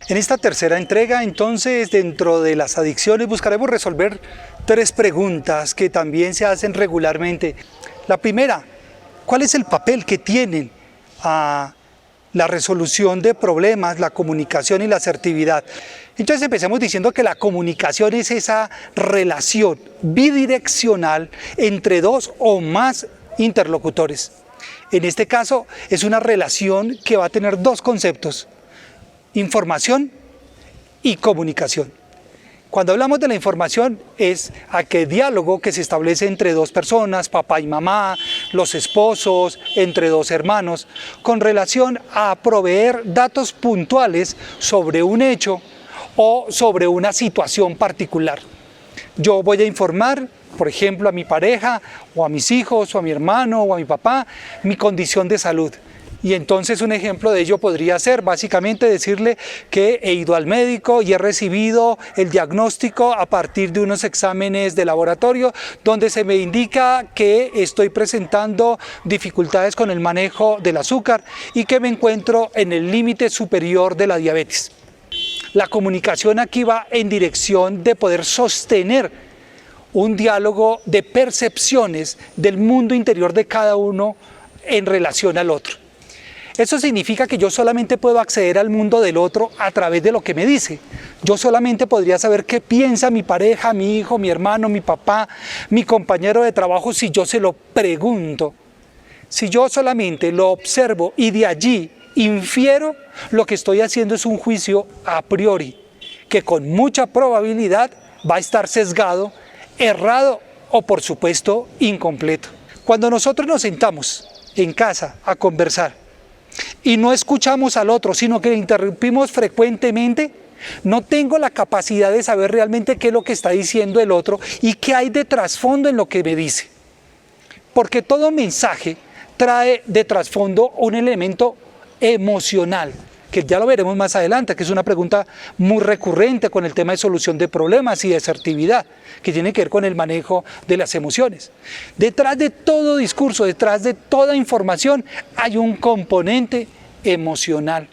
En esta tercera entrega, entonces, dentro de las adicciones, buscaremos resolver tres preguntas que también se hacen regularmente. La primera, ¿cuál es el papel que tienen la resolución de problemas, la comunicación y la asertividad? Entonces empecemos diciendo que la comunicación es esa relación bidireccional entre dos o más interlocutores. En este caso, es una relación que va a tener dos conceptos: información y comunicación. Cuando hablamos de la información es aquel diálogo que se establece entre dos personas, papá y mamá, los esposos, entre dos hermanos, con relación a proveer datos puntuales sobre un hecho o sobre una situación particular. Yo voy a informar, por ejemplo, a mi pareja o a mis hijos o a mi hermano o a mi papá mi condición de salud. Y entonces un ejemplo de ello podría ser básicamente decirle que he ido al médico y he recibido el diagnóstico a partir de unos exámenes de laboratorio donde se me indica que estoy presentando dificultades con el manejo del azúcar y que me encuentro en el límite superior de la diabetes. La comunicación aquí va en dirección de poder sostener un diálogo de percepciones del mundo interior de cada uno en relación al otro. Eso significa que yo solamente puedo acceder al mundo del otro a través de lo que me dice. Yo solamente podría saber qué piensa mi pareja, mi hijo, mi hermano, mi papá, mi compañero de trabajo si yo se lo pregunto. Si yo solamente lo observo y de allí infiero, lo que estoy haciendo es un juicio a priori, que con mucha probabilidad va a estar sesgado, errado o por supuesto incompleto. Cuando nosotros nos sentamos en casa a conversar y no escuchamos al otro, sino que le interrumpimos frecuentemente, no tengo la capacidad de saber realmente qué es lo que está diciendo el otro y qué hay de trasfondo en lo que me dice. Porque todo mensaje trae de trasfondo un elemento emocional, que ya lo veremos más adelante, que es una pregunta muy recurrente con el tema de solución de problemas y de asertividad, que tiene que ver con el manejo de las emociones. Detrás de todo discurso, detrás de toda información, hay un componente emocional.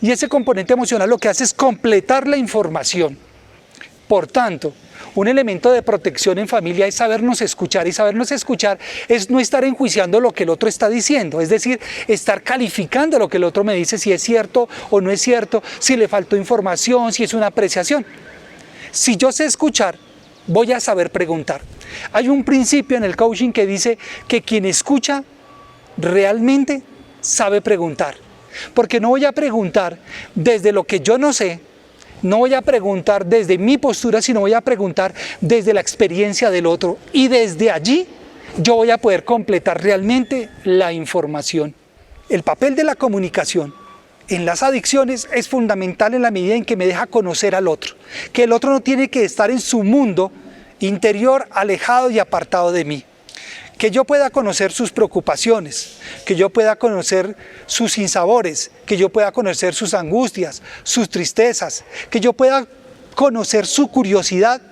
Y ese componente emocional lo que hace es completar la información. Por tanto, un elemento de protección en familia es sabernos escuchar, y sabernos escuchar es no estar enjuiciando lo que el otro está diciendo, es decir, estar calificando lo que el otro me dice, si es cierto o no es cierto, si le faltó información, si es una apreciación. Si yo sé escuchar, voy a saber preguntar. Hay un principio en el coaching que dice que quien escucha realmente sabe preguntar, porque no voy a preguntar desde lo que yo no sé, no voy a preguntar desde mi postura, sino voy a preguntar desde la experiencia del otro. Y desde allí yo voy a poder completar realmente la información. El papel de la comunicación en las adicciones es fundamental en la medida en que me deja conocer al otro. Que el otro no tiene que estar en su mundo interior, alejado y apartado de mí. Que yo pueda conocer sus preocupaciones, que yo pueda conocer sus sinsabores, que yo pueda conocer sus angustias, sus tristezas, que yo pueda conocer su curiosidad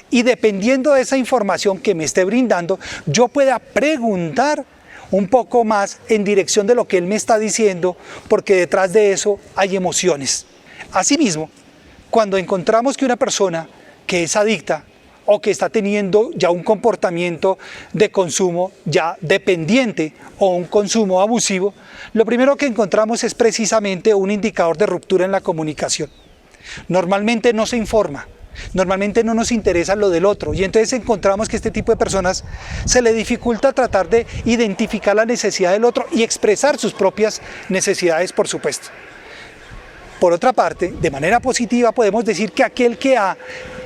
y dependiendo de esa información que me esté brindando, yo pueda preguntar un poco más en dirección de lo que él me está diciendo, porque detrás de eso hay emociones. Asimismo, cuando encontramos que una persona que es adicta o que está teniendo ya un comportamiento de consumo ya dependiente o un consumo abusivo, lo primero que encontramos es precisamente un indicador de ruptura en la comunicación. Normalmente no se informa, normalmente no nos interesa lo del otro y entonces encontramos que este tipo de personas se le dificulta tratar de identificar la necesidad del otro y expresar sus propias necesidades, por supuesto. Por otra parte, de manera positiva podemos decir que aquel que ha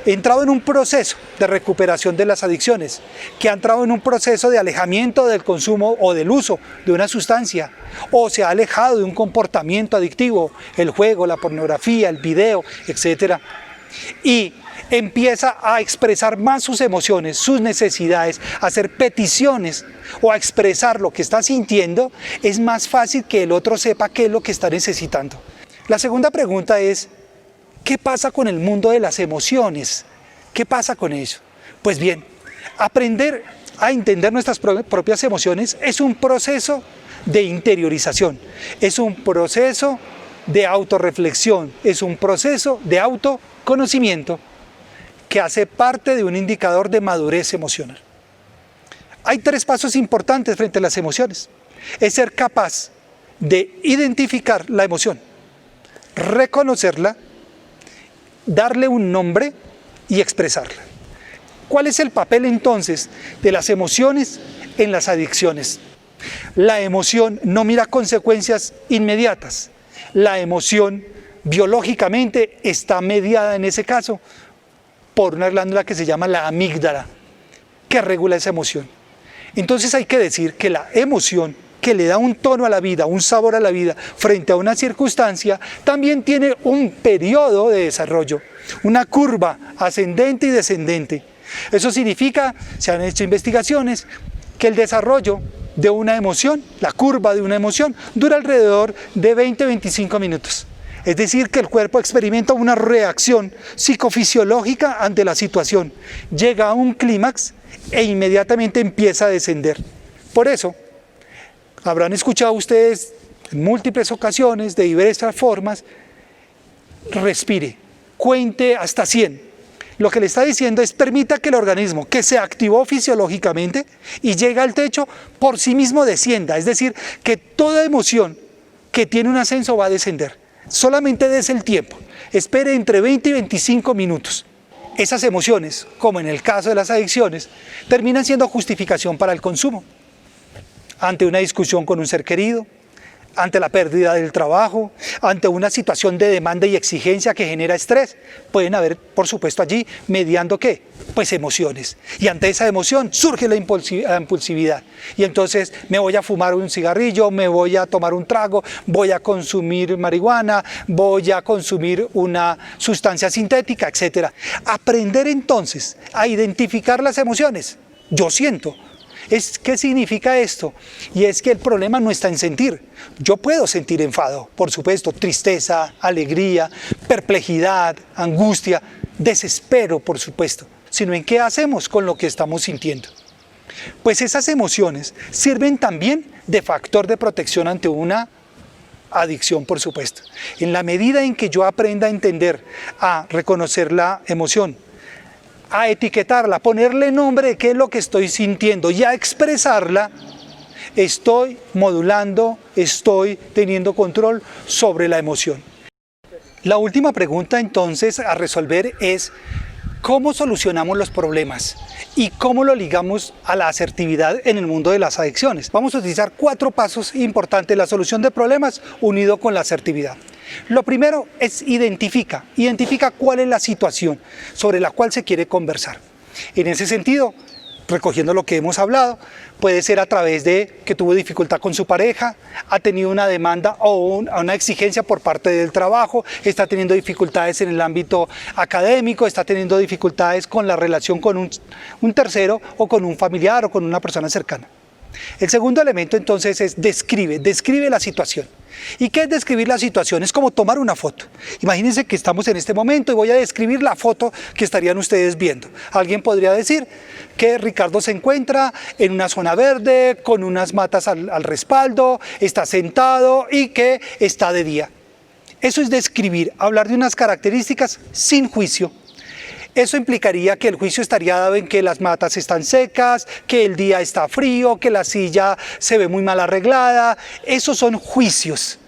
entrado en un proceso de recuperación de las adicciones, que ha entrado en un proceso de alejamiento del consumo o del uso de una sustancia, o se ha alejado de un comportamiento adictivo, el juego, la pornografía, el video, etc., y empieza a expresar más sus emociones, sus necesidades, a hacer peticiones o a expresar lo que está sintiendo, es más fácil que el otro sepa qué es lo que está necesitando. La segunda pregunta es, ¿qué pasa con el mundo de las emociones? ¿Qué pasa con ello? Pues bien, aprender a entender nuestras propias emociones es un proceso de interiorización, es un proceso de autorreflexión, es un proceso de autoconocimiento que hace parte de un indicador de madurez emocional. Hay 3 pasos importantes frente a las emociones. Es ser capaz de identificar la emoción, reconocerla, darle un nombre y expresarla. ¿Cuál es el papel entonces de las emociones en las adicciones? La emoción no mira consecuencias inmediatas. La emoción biológicamente está mediada en ese caso por una glándula que se llama la amígdala, que regula esa emoción. Entonces hay que decir que la emoción que le da un tono a la vida, un sabor a la vida frente a una circunstancia, también tiene un periodo de desarrollo, una curva ascendente y descendente. Eso significa, se han hecho investigaciones, que el desarrollo de una emoción, la curva de una emoción, dura alrededor de 20-25 minutos. Es decir, que el cuerpo experimenta una reacción psicofisiológica ante la situación, llega a un clímax e inmediatamente empieza a descender. Por eso, habrán escuchado ustedes en múltiples ocasiones, de diversas formas, respire, cuente hasta 100. Lo que le está diciendo es permita que el organismo que se activó fisiológicamente y llega al techo por sí mismo descienda. Es decir, que toda emoción que tiene un ascenso va a descender. Solamente des el tiempo. Espere entre 20 y 25 minutos. Esas emociones, como en el caso de las adicciones, terminan siendo justificación para el consumo. Ante una discusión con un ser querido, ante la pérdida del trabajo, ante una situación de demanda y exigencia que genera estrés, pueden haber, por supuesto, allí mediando ¿qué? Pues emociones. Y ante esa emoción surge la impulsividad. Y entonces me voy a fumar un cigarrillo, me voy a tomar un trago, voy a consumir marihuana, voy a consumir una sustancia sintética, etc. Aprender entonces a identificar las emociones. Yo siento. ¿Qué significa esto? Y es que el problema no está en sentir. Yo puedo sentir enfado, por supuesto, tristeza, alegría, perplejidad, angustia, desespero, por supuesto, sino en qué hacemos con lo que estamos sintiendo. Pues esas emociones sirven también de factor de protección ante una adicción, por supuesto. En la medida en que yo aprenda a entender, a reconocer la emoción, a etiquetarla, ponerle nombre de qué es lo que estoy sintiendo y a expresarla, estoy modulando, estoy teniendo control sobre la emoción. La última pregunta entonces a resolver es ¿cómo solucionamos los problemas? ¿Y cómo lo ligamos a la asertividad en el mundo de las adicciones? Vamos a utilizar 4 pasos importantes, la solución de problemas unido con la asertividad. Lo primero es identifica cuál es la situación sobre la cual se quiere conversar. En ese sentido, recogiendo lo que hemos hablado, puede ser a través de que tuvo dificultad con su pareja, ha tenido una demanda o una exigencia por parte del trabajo, está teniendo dificultades en el ámbito académico, está teniendo dificultades con la relación con un tercero o con un familiar o con una persona cercana. El segundo elemento entonces es describe la situación. ¿Y qué es describir la situación? Es como tomar una foto. Imagínense que estamos en este momento y voy a describir la foto que estarían ustedes viendo. Alguien podría decir que Ricardo se encuentra en una zona verde, con unas matas al respaldo, está sentado y que está de día. Eso es describir, hablar de unas características sin juicio. Eso implicaría que el juicio estaría dado en que las matas están secas, que el día está frío, que la silla se ve muy mal arreglada. Esos son juicios.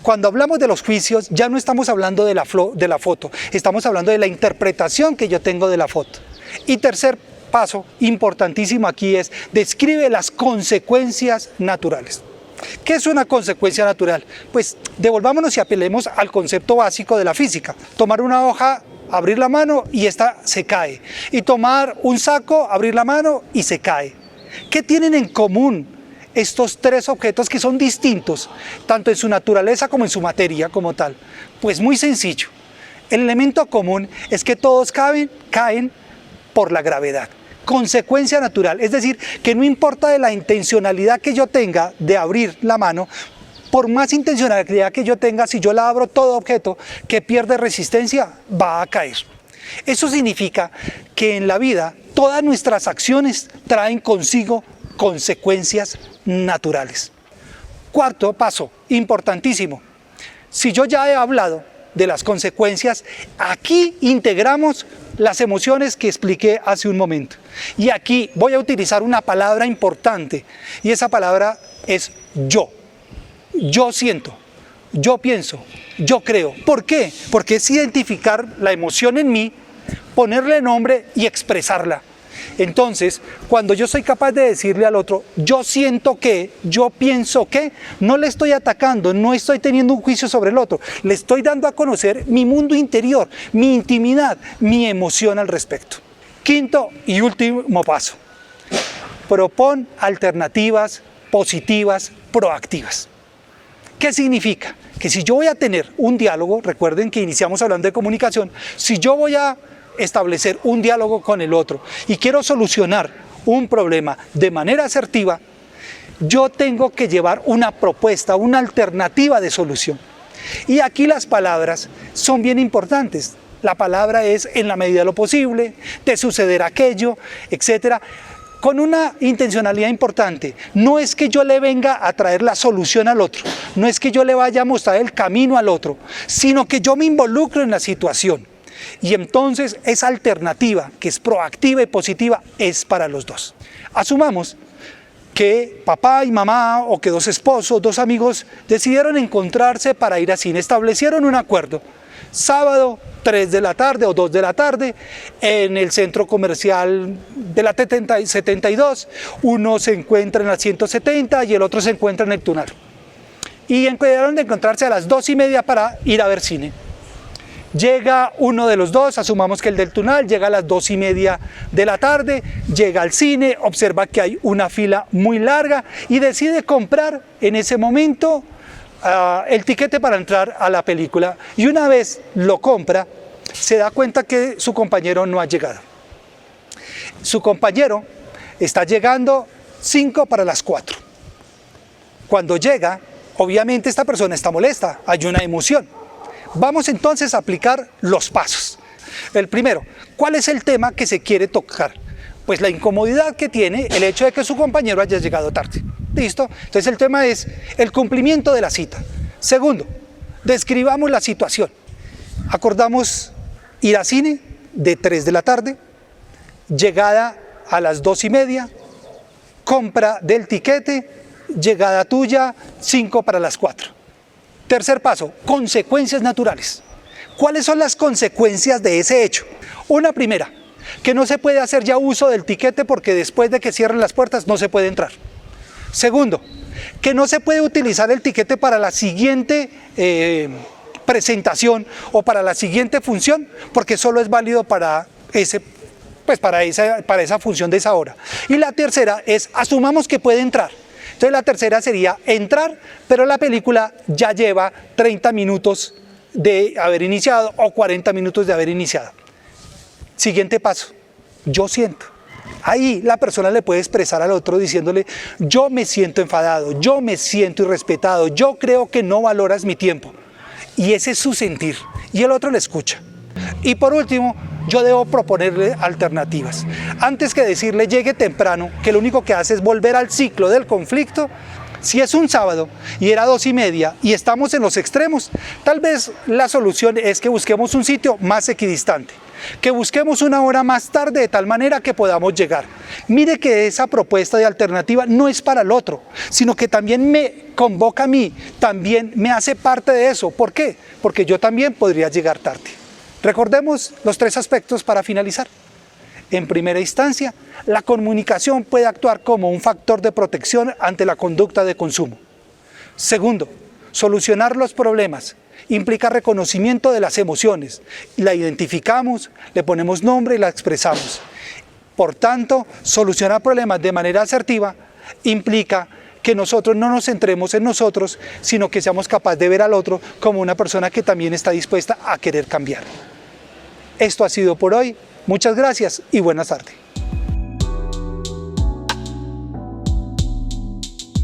Cuando hablamos de los juicios, ya no estamos hablando de la foto, estamos hablando de la interpretación que yo tengo de la foto. Y tercer paso importantísimo aquí es, describe las consecuencias naturales. ¿Qué es una consecuencia natural? Pues devolvámonos y apelemos al concepto básico de la física. Tomar una hoja, abrir la mano y esta se cae. Y tomar un saco, abrir la mano y se cae. ¿Qué tienen en común estos 3 objetos que son distintos, tanto en su naturaleza como en su materia como tal? Pues muy sencillo. El elemento común es que todos caen por la gravedad. Consecuencia natural, es decir, que no importa de la intencionalidad que yo tenga de abrir la mano, por más intencionalidad que yo tenga, si yo la abro, todo objeto que pierde resistencia va a caer. Eso significa que en la vida todas nuestras acciones traen consigo consecuencias naturales. Cuarto paso, importantísimo, Si yo ya he hablado de las consecuencias, aquí integramos las emociones que expliqué hace un momento. Y aquí voy a utilizar una palabra importante, y esa palabra es yo. Yo siento, yo pienso, yo creo. ¿Por qué? Porque es identificar la emoción en mí, ponerle nombre y expresarla. Entonces, cuando yo soy capaz de decirle al otro, yo siento que, yo pienso que, no le estoy atacando, no estoy teniendo un juicio sobre el otro, le estoy dando a conocer mi mundo interior, mi intimidad, mi emoción al respecto. Quinto y último paso, propon alternativas positivas, proactivas. ¿Qué significa? Que si yo voy a tener un diálogo, recuerden que iniciamos hablando de comunicación, si yo voy a establecer un diálogo con el otro y quiero solucionar un problema de manera asertiva, yo tengo que llevar una propuesta, una alternativa de solución. Y aquí las palabras son bien importantes. La palabra es en la medida de lo posible, te sucederá aquello, etcétera, con una intencionalidad importante. No es que yo le venga a traer la solución al otro, no es que yo le vaya a mostrar el camino al otro, sino que yo me involucro en la situación. Y entonces esa alternativa, que es proactiva y positiva, es para los dos. Asumamos que papá y mamá, o que dos esposos, dos amigos, decidieron encontrarse para ir a cine, establecieron un acuerdo. Sábado, 3 de la tarde o 2 de la tarde, en el centro comercial de la 72, uno se encuentra en la 170 y el otro se encuentra en el Tunal. Y quedaron de encontrarse a las 2:30 para ir a ver cine. Llega uno de los dos, asumamos que el del Tunal, llega a las 2:30 de la tarde, llega al cine, observa que hay una fila muy larga y decide comprar en ese momento el tiquete para entrar a la película. Y una vez lo compra, se da cuenta que su compañero no ha llegado. Su compañero está llegando 5 para las 4. Cuando llega, obviamente esta persona está molesta, hay una emoción. Vamos entonces a aplicar los pasos. El primero, ¿cuál es el tema que se quiere tocar? Pues la incomodidad que tiene el hecho de que su compañero haya llegado tarde. ¿Listo? Entonces el tema es el cumplimiento de la cita. Segundo, describamos la situación. Acordamos ir a cine de 3 de la tarde, llegada a las 2:30, compra del tiquete, llegada tuya 5 para las 4. Tercer paso, consecuencias naturales. ¿Cuáles son las consecuencias de ese hecho? Una primera, que no se puede hacer ya uso del tiquete porque después de que cierren las puertas no se puede entrar. Segundo, que no se puede utilizar el tiquete para la siguiente presentación o para la siguiente función porque solo es válido para esa función de esa hora. Y la tercera es, asumamos que puede entrar. Entonces la tercera sería entrar, pero la película ya lleva 30 minutos de haber iniciado o 40 minutos de haber iniciado. Siguiente paso, yo siento. Ahí la persona le puede expresar al otro diciéndole, yo me siento enfadado, yo me siento irrespetado, yo creo que no valoras mi tiempo. Y ese es su sentir, y el otro le escucha. Y por último, yo debo proponerle alternativas. Antes que decirle llegue temprano, que lo único que hace es volver al ciclo del conflicto, si es un sábado y era 2:30 y estamos en los extremos, tal vez la solución es que busquemos un sitio más equidistante, que busquemos una hora más tarde de tal manera que podamos llegar. Mire que esa propuesta de alternativa no es para el otro, sino que también me convoca a mí, también me hace parte de eso. ¿Por qué? Porque yo también podría llegar tarde. Recordemos los 3 aspectos para finalizar. En primera instancia, la comunicación puede actuar como un factor de protección ante la conducta de consumo. Segundo, solucionar los problemas implica reconocimiento de las emociones. La identificamos, le ponemos nombre y la expresamos. Por tanto, solucionar problemas de manera asertiva implica que nosotros no nos centremos en nosotros, sino que seamos capaces de ver al otro como una persona que también está dispuesta a querer cambiar. Esto ha sido por hoy. Muchas gracias y buenas tardes.